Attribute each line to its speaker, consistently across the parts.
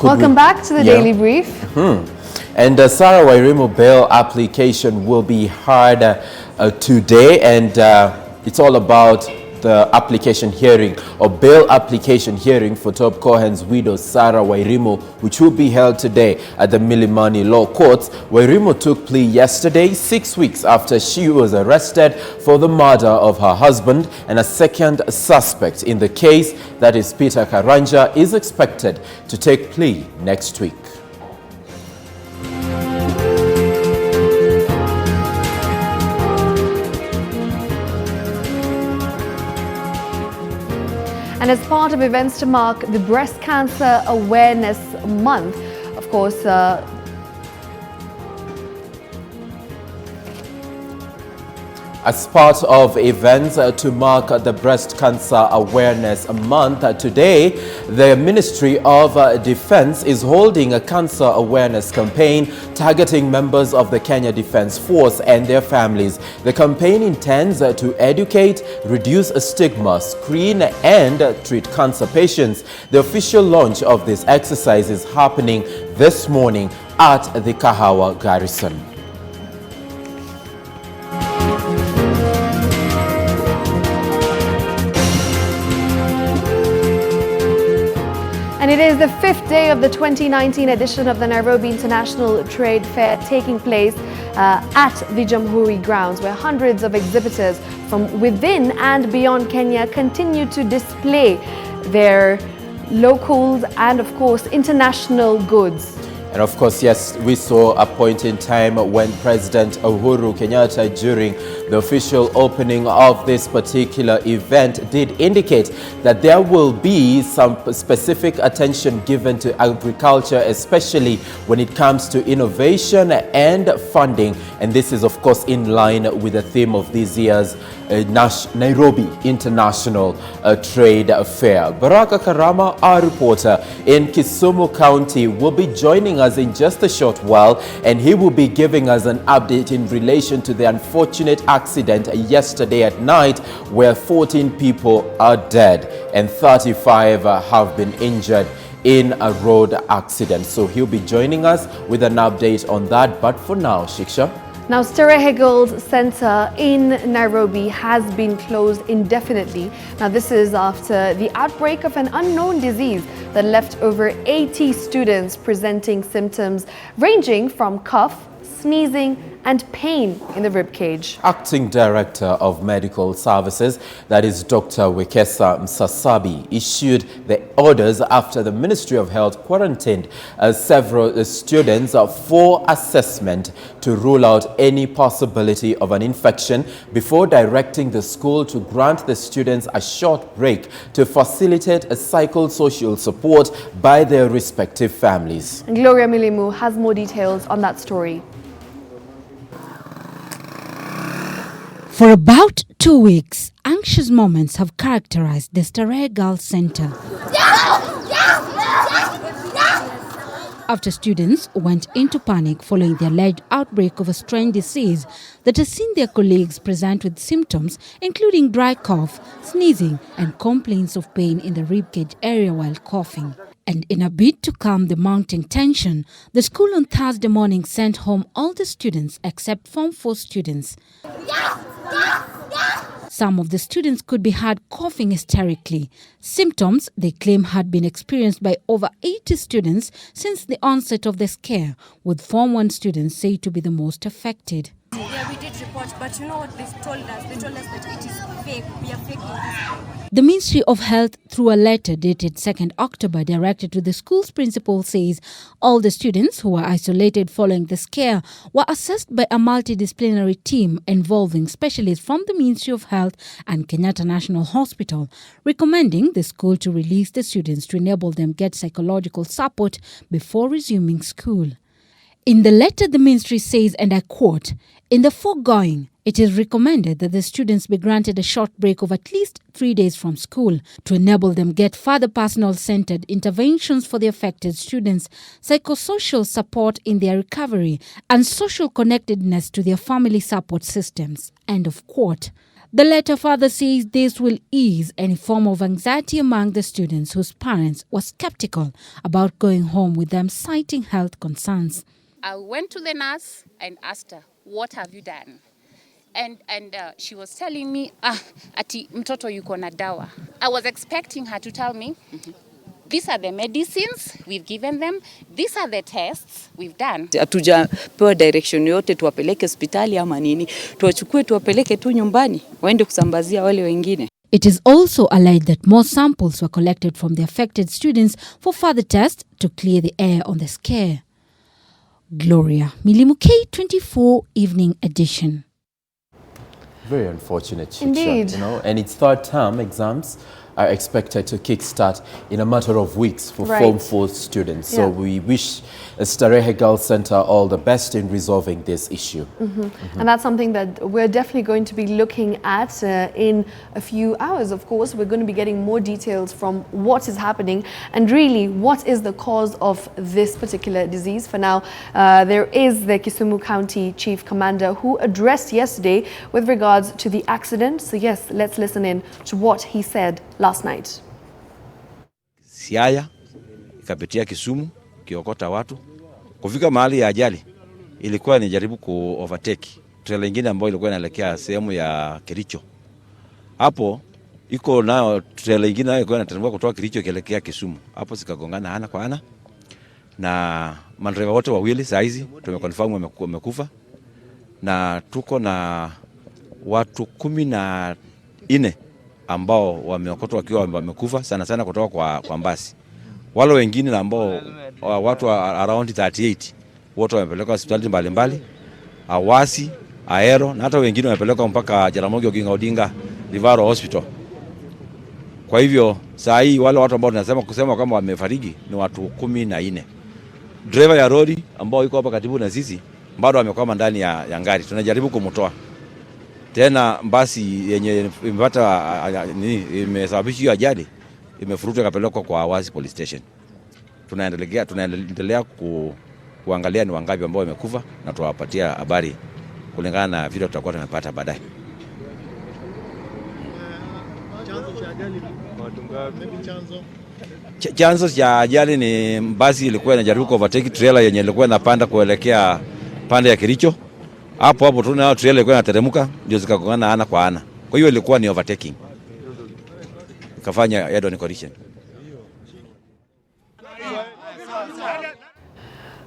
Speaker 1: Welcome back to the Daily Brief.
Speaker 2: And Sarah Wairimu bail application will be heard today, and it's all about the application hearing or bail application hearing for Top Cohen's widow Sarah Wairimu, which will be held today at the Milimani Law Courts. Wairimu took plea yesterday, 6 weeks after she was arrested for the murder of her husband, and a second suspect in the case, that is Peter Karanja, is expected to take plea next week.
Speaker 1: And as part of events to mark the Breast Cancer Awareness Month, of course,
Speaker 2: as part of events to mark the Breast Cancer Awareness Month, today the Ministry of Defense is holding a cancer awareness campaign targeting members of the Kenya Defense Force and their families. The campaign intends to educate, reduce stigma, screen and treat cancer patients. The official launch of this exercise is happening this morning at the Kahawa Garrison.
Speaker 1: And it is the 5th day of the 2019 edition of the Nairobi International Trade Fair taking place at the Jamhuri grounds, where hundreds of exhibitors from within and beyond Kenya continue to display their locals and, of course, international goods.
Speaker 2: And of course, yes, we saw a point in time when President Uhuru Kenyatta, during the official opening of this particular event, did indicate that there will be some specific attention given to agriculture, especially when it comes to innovation and funding. And this is, of course, in line with the theme of this year's Nairobi International Trade Fair. Baraka Karama, our reporter in Kisumu County, will be joining us in just a short while, and he will be giving us an update in relation to the unfortunate accident yesterday at night where 14 people are dead and 35 have been injured in a road accident. So he'll be joining us with an update on that. But for now, Shiksha.
Speaker 1: Now, STAREHE Girls Center in Nairobi has been closed indefinitely. Now, this is after the outbreak of an unknown disease that left over 80 students presenting symptoms ranging from cough, sneezing, and pain in the ribcage.
Speaker 2: Acting Director of Medical Services, that is Dr. Wekesa Msasabi, issued the orders after the Ministry of Health quarantined several students for assessment to rule out any possibility of an infection before directing the school to grant the students a short break to facilitate a psychosocial support by their respective families.
Speaker 1: Gloria Milimu has more details on that story.
Speaker 3: For about 2 weeks, anxious moments have characterized the STAREHE Girls Center. After students went into panic following the alleged outbreak of a strange disease that has seen their colleagues present with symptoms including dry cough, sneezing, and complaints of pain in the ribcage area while coughing. And in a bid to calm the mounting tension, the school on Thursday morning sent home all the students except Form 4 students. Some of the students could be heard coughing hysterically, symptoms they claim had been experienced by over 80 students since the onset of the scare, with Form 1 students said to be the most affected.
Speaker 4: Yeah, we did report, but you know what they told us? They told us that it is fake. We are faking this.
Speaker 3: The Ministry of Health, through a letter dated 2nd October directed to the school's principal, says all the students who were isolated following the scare were assessed by a multidisciplinary team involving specialists from the Ministry of Health and Kenyatta National Hospital, recommending the school to release the students to enable them get psychological support before resuming school. In the letter, the ministry says, and I quote, "In the foregoing, it is recommended that the students be granted a short break of at least 3 days from school to enable them get further personal-centered interventions for the affected students, psychosocial support in their recovery, and social connectedness to their family support systems." End of quote. The letter further says this will ease any form of anxiety among the students whose parents were skeptical about going home with them, citing health concerns.
Speaker 5: I went to the nurse and asked her, what have you done? And she was telling me, ati mtoto yuko na dawa. I was expecting her to tell me, these are the medicines we've given them, these are the tests we've done.
Speaker 6: Hatujapewa direction yote tuwapeleke hospitali ama nini. Tuwachukue tuwapeleke tu nyumbani, waende kusambazia wale wengine.
Speaker 3: It is also alleged that more samples were collected from the affected students for further tests to clear the air on the scare. Gloria Milimu, K24 Evening Edition.
Speaker 2: Very unfortunate, Shiksha,
Speaker 1: Indeed.
Speaker 2: you know, and its third term exams are expected to kickstart in a matter of weeks for Form 4 students. So we wish STAREHE Girls Center all the best in resolving this issue.
Speaker 1: And that's something that we're definitely going to be looking at in a few hours. Of course, we're going to be getting more details from what is happening and really what is the cause of this particular disease. For now, there is the Kisumu County Chief Commander who addressed yesterday with regards to the accident. So yes, let's listen in to what he said last night.
Speaker 7: Siaya ikapitia Kisumu kiokota watu kufika mahali ya ajali, ilikuwa ni jaribu ku overtake trailer nyingine ambayo ilikuwa inaelekea sehemu ya Kericho. Hapo iko nayo trailer nyingine nayo ilikuwa inateremka kutoka Kericho kielekea Kisumu. Hapo zikagongana ana kwa ana, na madereva wote wawili saizi tumeconfirm wamekufa, na tuko na watu 14 ambao wameokotwa wakiwa wamekufa, sana sana kutoka kwa mbasi. Wale wengine ambao watu around 38 wote wamepelekwa hospitali mbalimbali, Awasi, Arora, na hata wengine wamepelekwa mpaka Njoroge Odinga Referral Hospital. Kwa hivyo saa hii wale watu ambao kusema kama wamefariki ni watu 14. Driver ya lori ambao yuko hapa karibu na sisi bado amekwama ndani ya gari. Tunajaribu kumtoa. Tena basi yenye imesababisha hiyo ajali imefurutwa kapelekwa kwa Awasi Police Station. Tunaendelea kuangalia ni wangapi ambao wamekufa na tuwapatia habari kulingana na vile tutakuwa tumepata baadaye. Chanzo cha ajali ni basi ilikuwa inajaribu ku overtake trailer yenye ilikuwa inapanda kuelekea pande ya Kericho. Hapo tunaona trailer ilikuwa inateremka ndio zikagongana ana kwa ana. Kwa hiyo ilikuwa ni overtaking. Ikafanya head on collision.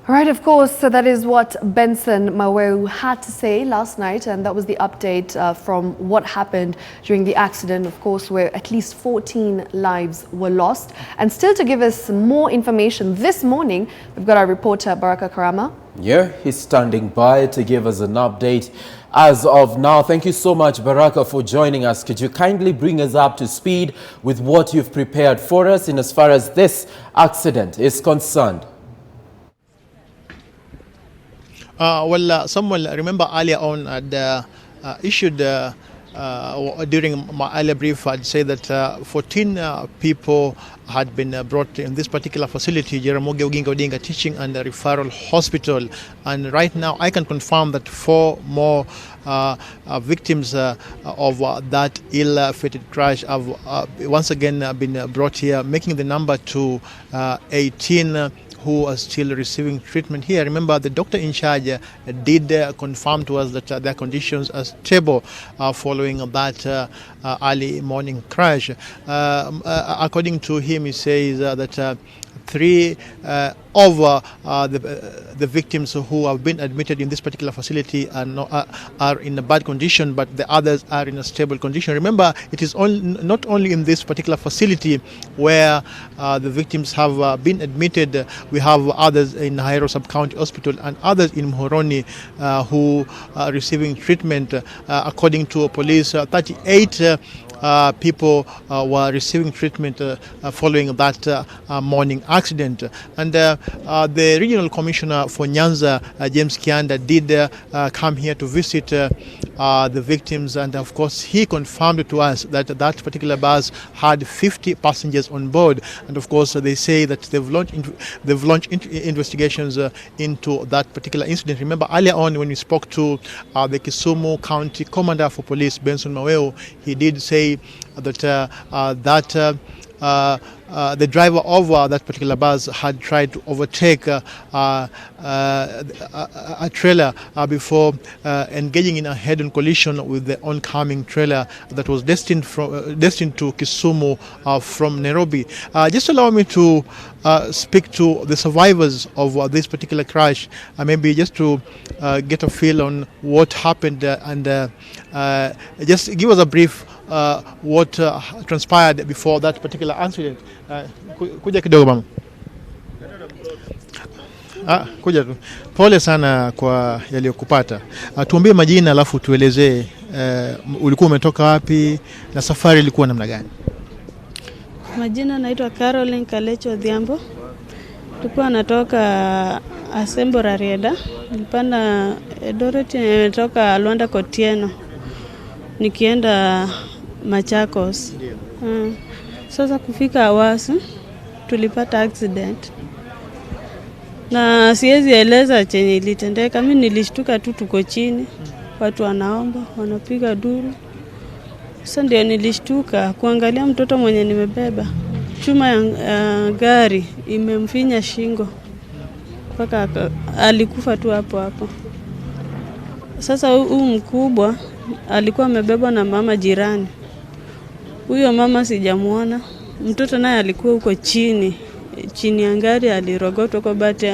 Speaker 1: All right, of course, so that is what Benson Maweu had to say last night, and that was the update from what happened during the accident, of course, where at least 14 lives were lost. And still to give us more information this morning, we've got our reporter, Baraka Karama.
Speaker 2: Yeah, he's standing by to give us an update as of now. Thank you so much, Baraka, for joining us. Could you kindly bring us up to speed with what you've prepared for us in as far as this accident is concerned?
Speaker 8: Someone remember earlier on issued during my earlier brief, I'd say that 14 people had been brought in this particular facility, Njoroge Odinga Teaching and Referral Hospital. And right now, I can confirm that 4 more victims of that ill-fated crash have once again been brought here, making the number to 18 who are still receiving treatment here. Remember, the doctor in charge did confirm to us that their conditions are stable following that early morning crash. According to him, he says that 3 of the victims who have been admitted in this particular facility are in a bad condition, but the others are in a stable condition. Remember, it is not only in this particular facility where the victims have been admitted. We have others in Arora Sub-County Hospital and others in Muhoroni who are receiving treatment. According to police, 38 people were receiving treatment following that morning accident. And the Regional Commissioner for Nyanza, James Kianda, did come here to visit the victims, and of course he confirmed to us that that particular bus had 50 passengers on board, and of course they say that they've launched investigations into that particular incident. Remember earlier on when we spoke to the Kisumu County Commander for Police, Benson Maweo, he did say that the driver of that particular bus had tried to overtake a trailer before engaging in a head-on collision with the oncoming trailer that was destined to Kisumu from Nairobi. Just allow me to speak to the survivors of this particular crash, maybe just to get a feel on what happened, and just give us a brief what transpired before that particular accident. Kuja kidogo mama. Kuja tu. Pole sana kwa yaliyokupata. Tuambie majina alafu tuelezee ulikuwa umetoka wapi na safari ilikuwa namna gani?
Speaker 9: Majina naitwa Caroline Kalecho Odhiambo. Tulikuwa natoka Asembo Rarieda. Nilipanda Eldoret, nimetoka Luanda Kotieno. Nikienda Machakos. Sasa kufika Awasi tulipata accident. Na siwezi eleza chenye ilitendeka. Mimi nilishtuka tu tuko chini. Watu wanaomba, wanapiga duru. Sasa ndio nilishtuka kuangalia mtoto mwenye nimebeba. Chuma ya gari imemfinya shingo. Mpaka alikufa tu hapo hapo. Sasa huyu mkubwa alikuwa amebebwa na mama jirani. Huyo mama sijamuona. Mtoto naye alikuwa huko chini ya gari, alirogotwa kwa bahati,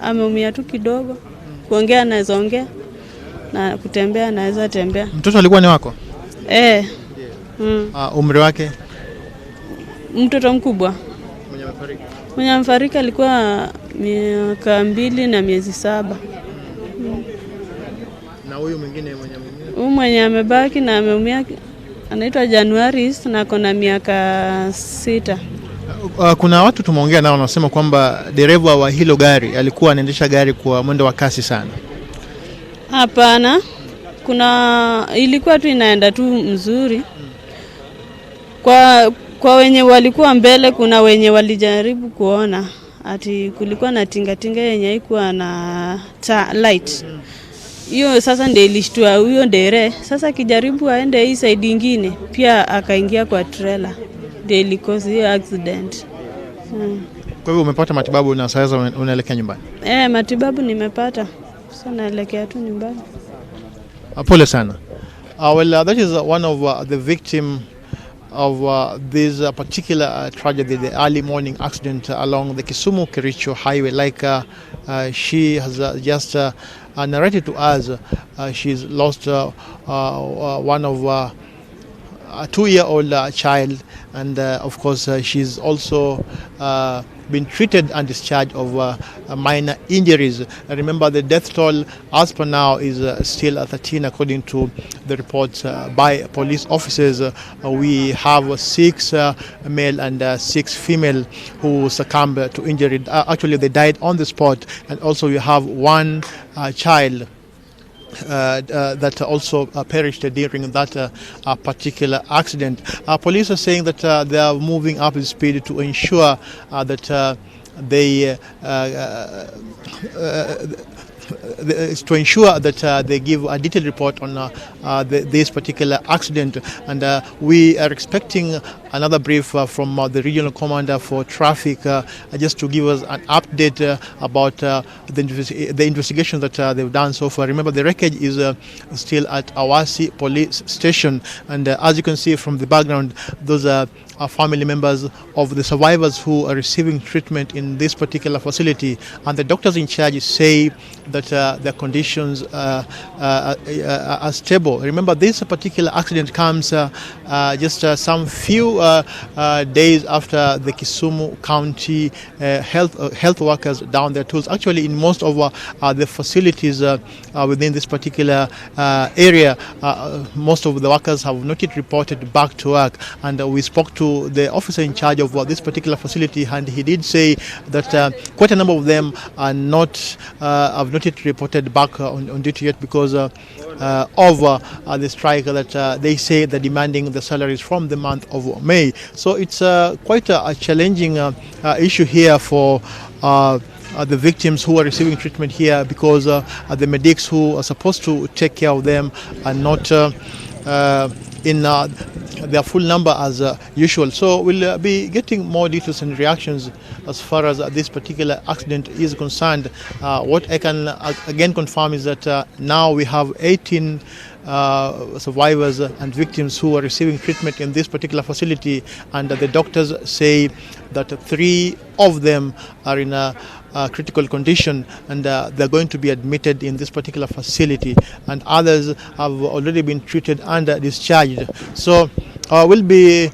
Speaker 9: ameumia tu kidogo. Kuongea anaweza ongea na kutembea anaweza tembea.
Speaker 8: Mtoto alikuwa ni wako? Umri wake?
Speaker 9: Mtoto mkubwa mwenye amefariki alikuwa miaka 2 na miezi 7.
Speaker 8: Na huyu mwingine
Speaker 9: mwenye amebaki na ameumia anaitwa January na kona miaka 6.
Speaker 8: Kuna watu tumeongea nao wanasema kwamba dereva wa hilo gari alikuwa anaendesha gari kwa mwendo wa kasi sana.
Speaker 9: Hapana. Ilikuwa tu inaenda tu mzuri. Kwa wenye walikuwa mbele, kuna wenye walijaribu kuona ati kulikuwa na tinga yenye haikuwa na light. Hiyo sasa ndio ilishtua huyo ndere. Sasa kijaribu aende hii side nyingine, pia akaingia kwa trailer. Ndio ilikosa hiyo accident.
Speaker 8: Kwa hivyo umepata matibabu na sasa unaelekea nyumbani?
Speaker 9: Matibabu nimepata. Sasa naelekea tu nyumbani.
Speaker 8: Pole sana. That is one of the victim of this particular tragedy, the early morning accident along the Kisumu-Kericho highway. Like she has just narrated to us, she's lost one of a 2-year-old child, and of course she's also been treated and discharged of minor injuries. Remember, the death toll as per now is still at 13 according to the reports by police officers. We have 6 male and 6 female who succumbed to injury. Actually they died on the spot, and also we have 1 child that also perished during that particular accident. Police are saying that they are moving up the speed to ensure that they give a detailed report on this particular accident, and we are expecting another brief from the regional commander for traffic just to give us an update about the investigation that they've done so far. Remember, the wreckage is still at Awasi police station, and as you can see from the background, those are family members of the survivors who are receiving treatment in this particular facility, and the doctors in charge say that that the conditions are stable. Remember, this particular accident comes just some few days after the Kisumu County health workers down their tools. Actually, in most of the facilities within this particular area, most of the workers have not yet reported back to work. And we spoke to the officer in charge of this particular facility, and he did say that quite a number of them are have not yet reported back on duty yet because of the strike that they say they're demanding the salaries from the month of May. So it's quite a challenging issue here for the victims who are receiving treatment here, because the medics who are supposed to take care of them are not in their full number as usual. So we'll be getting more details and reactions as far as this particular accident is concerned. What I can again confirm is that now we have 18 survivors and victims who are receiving treatment in this particular facility, and the doctors say that 3 of them are in a critical condition, and they're going to be admitted in this particular facility, and others have already been treated and discharged. So we'll be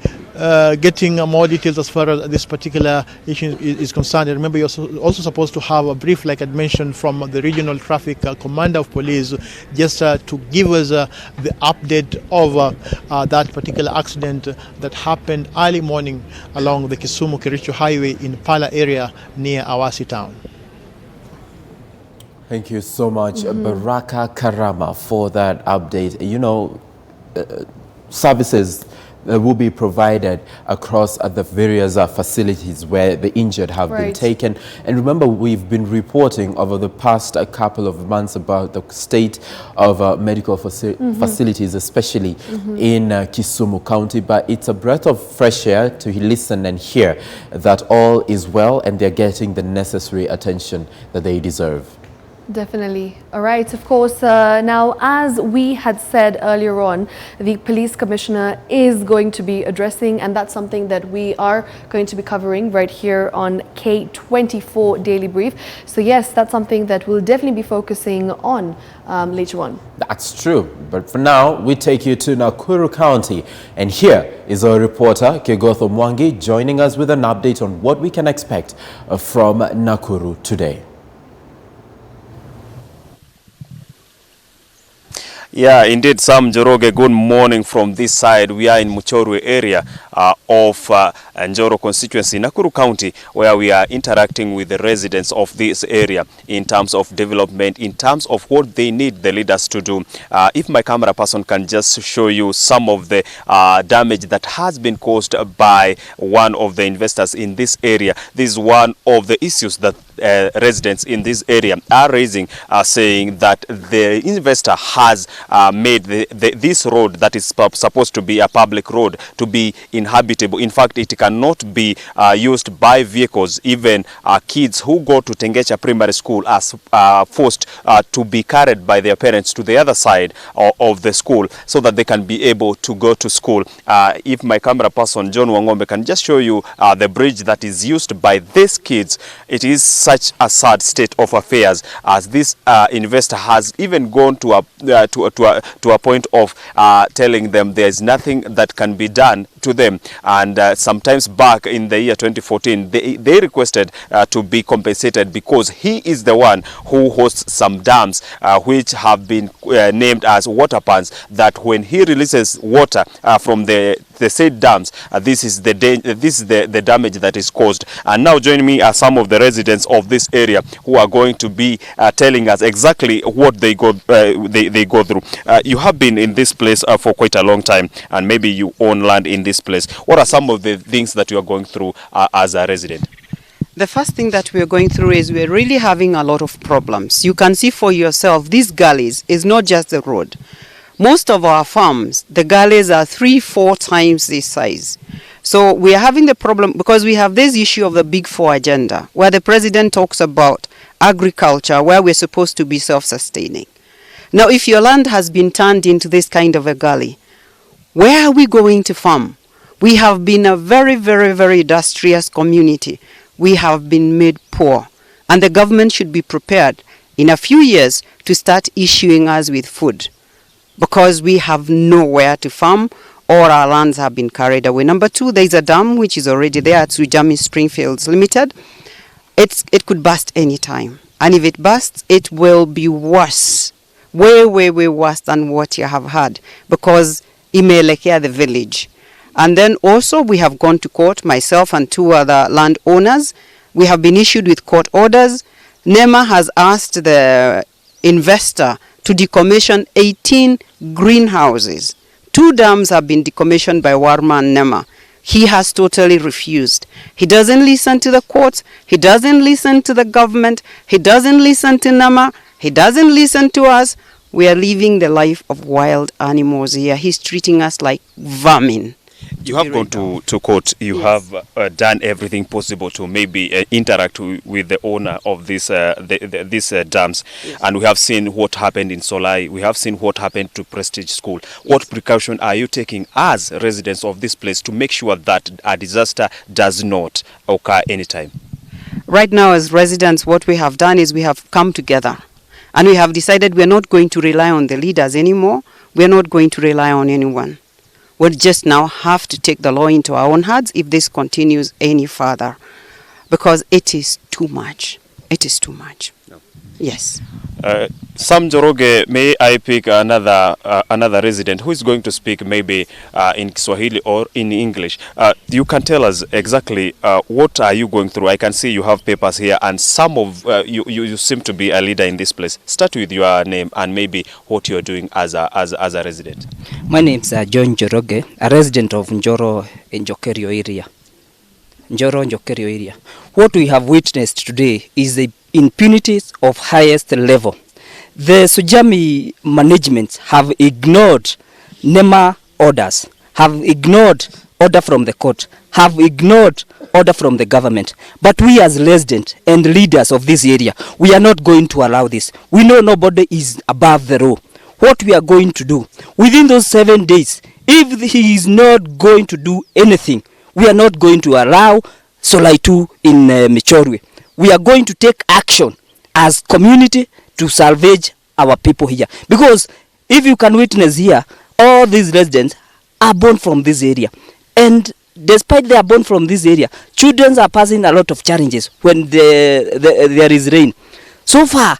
Speaker 8: getting more details as far as this particular issue is concerned. Remember, you're also supposed to have a brief, like I mentioned, from the regional traffic commander of police, just to give us the update of that particular accident that happened early morning along the Kisumu-Kericho highway in Pala area near Awasi town.
Speaker 2: Thank you so much, Baraka Karama, for that update. You know, services will be provided across the various facilities where the injured have been taken. And remember, we've been reporting over the past couple of months about the state of medical facilities, especially in Kisumu County. But it's a breath of fresh air to listen and hear that all is well and they're getting the necessary attention that they deserve.
Speaker 1: Definitely. All right. Of course, now, as we had said earlier on, the police commissioner is going to be addressing, and that's something that we are going to be covering right here on K24 Daily Brief. So yes, that's something that we'll definitely be focusing on later on. That's
Speaker 2: true. But for now, we take you to Nakuru County. And here is our reporter, Kegotho Mwangi, joining us with an update on what we can expect from Nakuru today.
Speaker 10: Yeah, indeed, Sam Njoroge, good morning from this side. We are in Muchorwe area of Njoro constituency, Nakuru County, where we are interacting with the residents of this area in terms of development, in terms of what they need the leaders to do. If my camera person can just show you some of the damage that has been caused by one of the investors in this area. This is one of the issues that residents in this area are raising, saying that the investor has made this road that is supposed to be a public road to be inhabitable. In fact, it cannot be used by vehicles. Even kids who go to Tengecha Primary School are forced to be carried by their parents to the other side of the school so that they can be able to go to school. If my camera person, John Wangombe, can just show you the bridge that is used by these kids, it is such a sad state of affairs, as this investor has even gone to a point of telling them there is nothing that can be done to them. And sometimes back in the year 2014, they requested to be compensated because he is the one who hosts some dams which have been named as water pans, that when he releases water from the said dams, this is the damage that is caused. And now joining me are some of the residents of this area who are going to be telling us exactly what they go through. You have been in this place for quite a long time, and maybe you own land in this place. What are some of the things that you are going through as a resident?
Speaker 11: The first thing that we're going through is we're really having a lot of problems. You can see for yourself, these gullies is not just the road. Most of our farms, the gullies are 3-4 times this size. So we are having the problem because we have this issue of the Big Four agenda, where the president talks about agriculture, where we're supposed to be self-sustaining. Now, if your land has been turned into this kind of a gully, where are we going to farm? We have been a very, very, very industrious community. We have been made poor, and the government should be prepared. in a few years to start issuing us with food, because we have nowhere to farm. All our lands have been carried away. Number two, there is a dam which is already there at Sujami Springfields Limited. It could burst any time. And if it bursts, it will be worse. Way, way, way worse than what you have had, because imeelekea the village. And then also we have gone to court, myself and two other landowners. We have been issued with court orders. NEMA has asked the investor to decommission 18 greenhouses. 2 dams have been decommissioned by Warma and NEMA. He has totally refused. He doesn't listen to the courts. He doesn't listen to the government. He doesn't listen to NEMA. He doesn't listen to us. We are living the life of wild animals here. He's treating us like vermin.
Speaker 10: You have gone to court. You have done everything possible to maybe interact with the owner of these dams. Yes. And we have seen what happened in Solai. We have seen what happened to Prestige School. Yes. What precaution are you taking as residents of this place to make sure that a disaster does not occur anytime?
Speaker 11: Right now, as residents, what we have done is we have come together and we have decided we are not going to rely on the leaders anymore. We are not going to rely on anyone. We'll just now have to take the law into our own hands if this continues any further, because it is too much. It is too much. No. Yes.
Speaker 10: Sam Njoroge, may I pick another resident who is going to speak maybe in Swahili or in English? You can tell us exactly what are you going through. I can see you have papers here, and some of you seem to be a leader in this place. Start with your name and maybe what you are doing as a resident.
Speaker 12: My name is John Njoroge, a resident of Njoro in Njokerio area. Njoro, Njokerio area. What we have witnessed today is the impunity of highest level. The Sujami management have ignored NEMA orders, have ignored order from the court, have ignored order from the government. But we as residents and leaders of this area, we are not going to allow this. We know nobody is above the law. What we are going to do, within those 7 days, if he is not going to do anything, we are not going to allow Solai 2 in Michorwe. We are going to take action as community to salvage our people here. Because if you can witness here, all these residents are born from this area. And despite they are born from this area, children are passing a lot of challenges when there is rain. So far,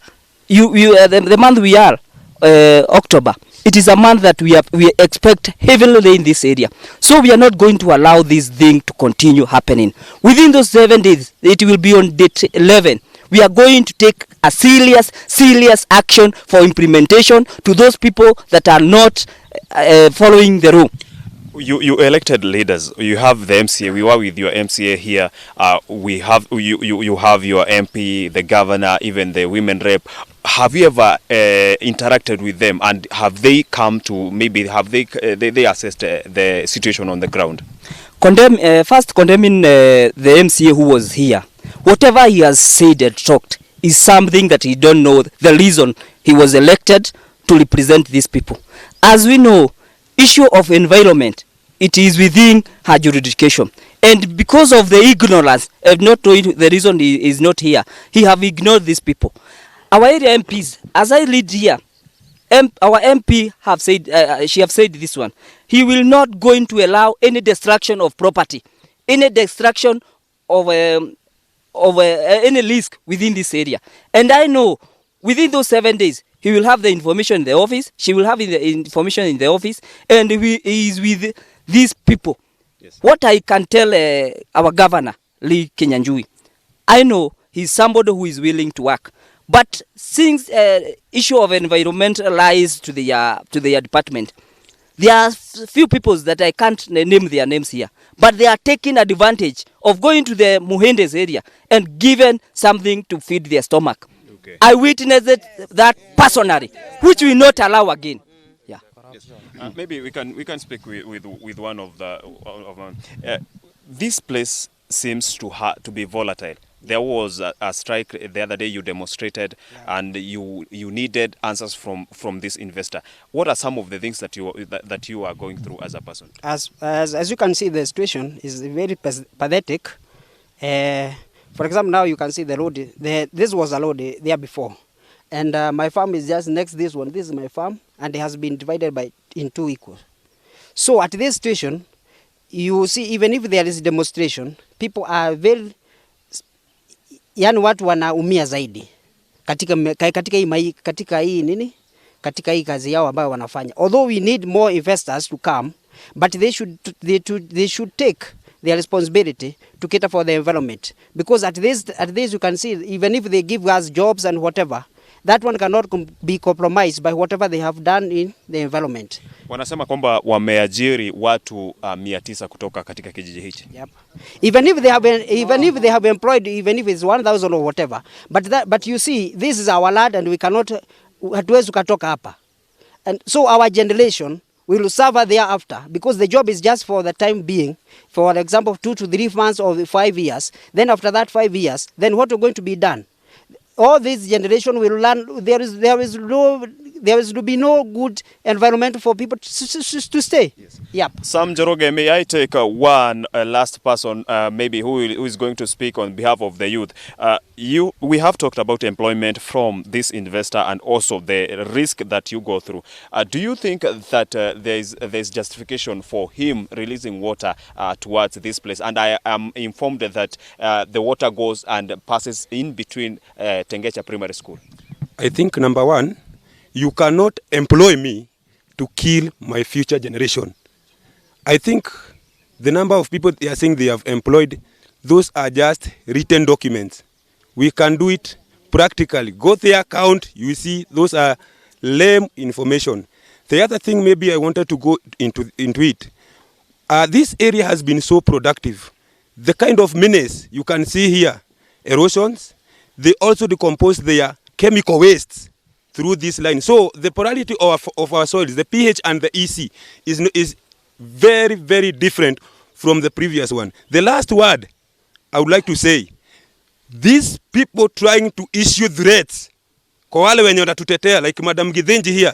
Speaker 12: the month we are, October, it is a month that we expect heavy rain in this area. So we are not going to allow this thing to continue happening. Within those 7 days, it will be on date 11. We are going to take a serious action for implementation to those people that are not following the rule.
Speaker 10: You elected leaders. You have the MCA. We were with your MCA here. We have you have your MP, the governor, even the women rep. Have you ever interacted with them, and have they come to they assessed the situation on the ground?
Speaker 12: First condemning the MCA who was here. Whatever he has said and talked is something that he don't know the reason he was elected to represent these people. As we know, issue of environment, it is within her jurisdiction. And because of the ignorance of not knowing the reason he is not here, he have ignored these people. Our area MPs, as I read here, our MP have said, she have said this one, he will not going to allow any destruction of property, any destruction of any risk within this area. And I know within those 7 days, he will have the information in the office, she will have the information in the office, and he is with these people. Yes. What I can tell our governor, Lee Kenyanjui, I know he's somebody who is willing to work. But since issue of environmental lies to their department, there are few people that I can't name their names here, but they are taking advantage of going to the Muhendes area and giving something to feed their stomach. Okay. I witnessed that personally, which we not allow again. Yeah.
Speaker 10: Yes. Maybe we can speak with one of the. This place seems to be volatile. There was a strike the other day. You demonstrated, and you needed answers from this investor. What are some of the things that you are going through as a person?
Speaker 13: As you can see, the situation is very pathetic. For example, now you can see the road. This was a road there before, And my farm is just next to this one. This is my farm, and it has been divided in 2 equals. So at this station, you see, even if there is demonstration, people are very, yani watu wanaumia zaidi katika hii kazi yao ambayo wanafanya. Although we need more investors to come, but they should take their responsibility to cater for the environment, because at this you can see, even if they give us jobs and whatever, that one cannot be compromised by whatever they have done in the environment.
Speaker 10: Wanasema kwamba wameajiri watu 900 kutoka katika kijiji hichi.
Speaker 13: Yep. Even if they have employed, even if it's 1,000 or whatever, but you see, this is our land and we cannot, hatuwezi kutoka hapa. And so our generation will suffer thereafter, because the job is just for the time being, for example 2 to 3 months or 5 years. Then after that 5 years, then what is going to be done? All this generation will learn there is to be no good environment for people to stay. Yes. Yep.
Speaker 10: Sam Njoroge, may I take one last person, maybe who is going to speak on behalf of the youth? We have talked about employment from this investor and also the risk that you go through. Do you think that there's justification for him releasing water towards this place? And I am informed that the water goes and passes in between Tengecha Primary School.
Speaker 14: I think number one, you cannot employ me to kill my future generation. I think the number of people they are saying they have employed, those are just written documents. We can do it practically. Go there, count, you see, those are lame information. The other thing maybe I wanted to go into it. This area has been so productive. The kind of menace you can see here, erosions, they also decompose their chemical wastes through this line. So the porosity of our soils, the pH and the EC is very, very different from the previous one. The last word I would like to say, these people trying to issue threats kwa wale wenye watatutetea, like Madam Githinji here,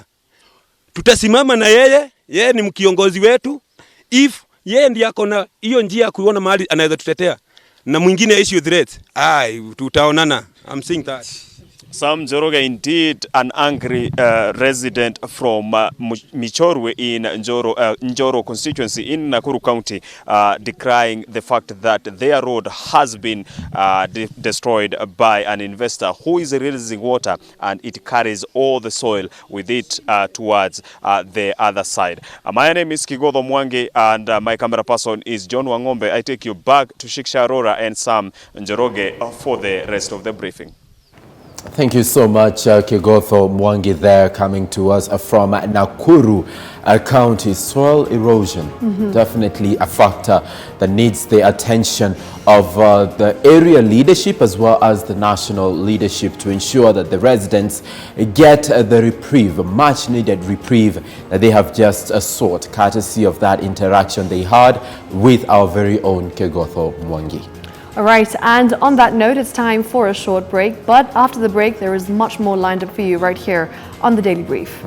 Speaker 14: tutasimama na yeye ni mkiongozi wetu. If yeye ndiye akona hiyo njia kuona mahali anaweza tutetea na mwingine issue threats, tutaonana. I'm saying that.
Speaker 10: Sam Njoroge, indeed an angry resident from Michorwe in Njoro constituency in Nakuru County, decrying the fact that their road has been destroyed by an investor who is releasing water and it carries all the soil with it towards the other side. My name is Kigodho Mwangi and my camera person is John Wangombe. I take you back to Shiksha, Arora and Sam Njoroge for the rest of the briefing.
Speaker 2: Thank you so much, Kigodho Mwangi there, coming to us from Nakuru County. Soil erosion, definitely a factor that needs the attention of the area leadership as well as the national leadership to ensure that the residents get the reprieve, much needed reprieve that they have just sought, courtesy of that interaction they had with our very own Kigodho Mwangi.
Speaker 1: All right, and on that note, it's time for a short break. But after the break, there is much more lined up for you right here on the Daily Brief.